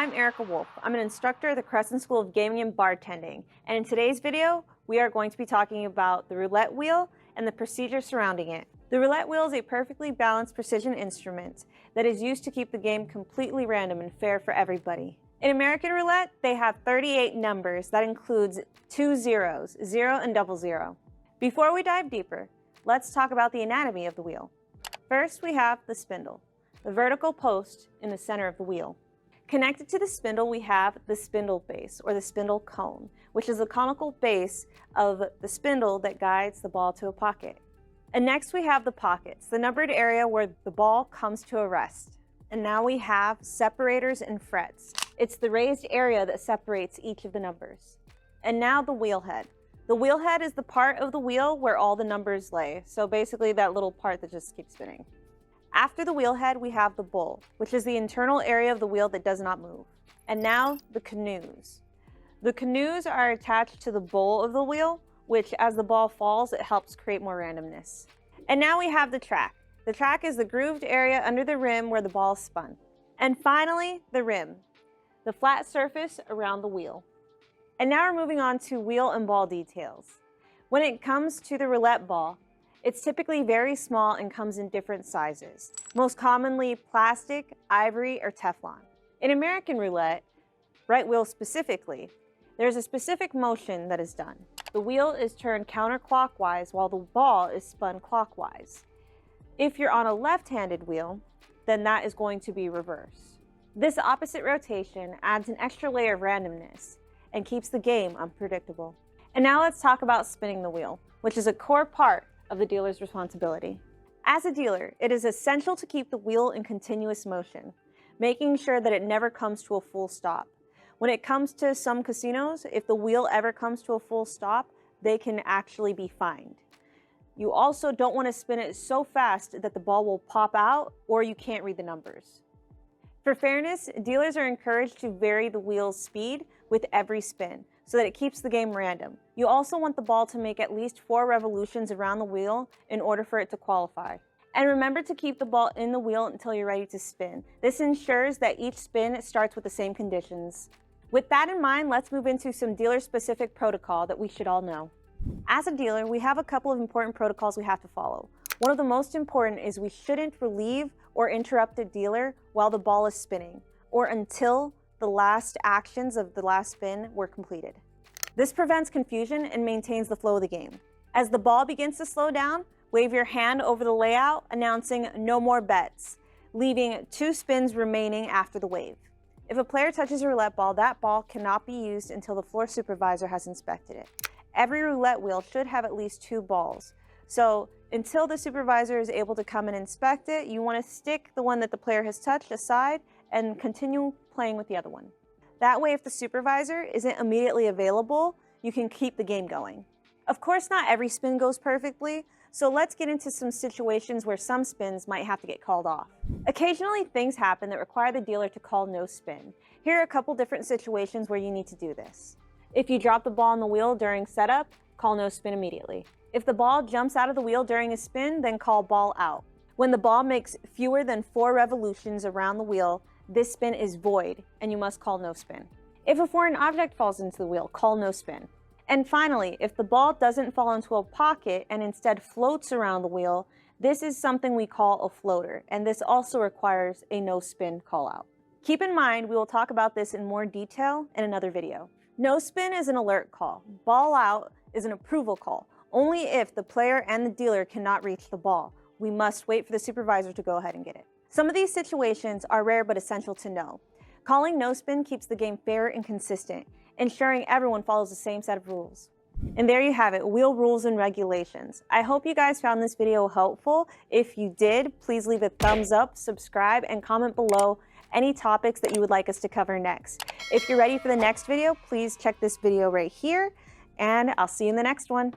I'm Erika Wolf. I'm an instructor at the Crescent School of Gaming and Bartending, and in today's video, we are going to be talking about the roulette wheel and the procedure surrounding it. The roulette wheel is a perfectly balanced precision instrument that is used to keep the game completely random and fair for everybody. In American roulette, they have 38 numbers that includes 2 zeros, 0 and 00. Before we dive deeper, let's talk about the anatomy of the wheel. First, we have the spindle, the vertical post in the center of the wheel. Connected to the spindle, we have the spindle base, or the spindle cone, which is the conical base of the spindle that guides the ball to a pocket. And next we have the pockets, the numbered area where the ball comes to a rest. And now we have separators and frets. It's the raised area that separates each of the numbers. And now the wheel head. The wheel head is the part of the wheel where all the numbers lay, so basically that little part that just keeps spinning. After the wheel head, we have the bowl, which is the internal area of the wheel that does not move. And now the canoes. The canoes are attached to the bowl of the wheel, which as the ball falls, it helps create more randomness. And now we have the track. The track is the grooved area under the rim where the ball is spun. And finally, the rim, the flat surface around the wheel. And now we're moving on to wheel and ball details. When it comes to the roulette ball, it's typically very small and comes in different sizes, most commonly plastic, ivory, or Teflon. In American roulette, right wheel specifically, there's a specific motion that is done. The wheel is turned counterclockwise while the ball is spun clockwise. If you're on a left-handed wheel, then that is going to be reverse. This opposite rotation adds an extra layer of randomness and keeps the game unpredictable. And now let's talk about spinning the wheel, which is a core part of the dealer's responsibility. As a dealer, it is essential to keep the wheel in continuous motion, making sure that it never comes to a full stop. When it comes to some casinos, if the wheel ever comes to a full stop, they can actually be fined. You also don't want to spin it so fast that the ball will pop out or you can't read the numbers. For fairness, dealers are encouraged to vary the wheel's speed with every spin, so that it keeps the game random. You also want the ball to make at least 4 revolutions around the wheel in order for it to qualify. And remember to keep the ball in the wheel until you're ready to spin. This ensures that each spin starts with the same conditions. With that in mind, let's move into some dealer-specific protocol that we should all know. As a dealer, we have a couple of important protocols we have to follow. One of the most important is we shouldn't relieve or interrupt a dealer while the ball is spinning, or until the last actions of the last spin were completed. This prevents confusion and maintains the flow of the game. As the ball begins to slow down, wave your hand over the layout announcing no more bets, leaving 2 spins remaining after the wave. If a player touches a roulette ball, that ball cannot be used until the floor supervisor has inspected it. Every roulette wheel should have at least 2 balls. So until the supervisor is able to come and inspect it, you want to stick the one that the player has touched aside and continue playing with the other one. That way, if the supervisor isn't immediately available, you can keep the game going. Of course, not every spin goes perfectly, so let's get into some situations where some spins might have to get called off. Occasionally, things happen that require the dealer to call no spin. Here are a couple different situations where you need to do this. If you drop the ball on the wheel during setup, call no spin immediately. If the ball jumps out of the wheel during a spin, then call ball out. When the ball makes fewer than 4 revolutions around the wheel, this spin is void, and you must call no spin. If a foreign object falls into the wheel, call no spin. And finally, if the ball doesn't fall into a pocket and instead floats around the wheel, this is something we call a floater, and this also requires a no spin call out. Keep in mind, we will talk about this in more detail in another video. No spin is an alert call. Ball out is an approval call. Only if the player and the dealer cannot reach the ball. We must wait for the supervisor to go ahead and get it. Some of these situations are rare but essential to know. Calling no spin keeps the game fair and consistent, ensuring everyone follows the same set of rules. And there you have it, wheel rules and regulations. I hope you guys found this video helpful. If you did, please leave a thumbs up, subscribe, and comment below any topics that you would like us to cover next. If you're ready for the next video, please check this video right here, and I'll see you in the next one.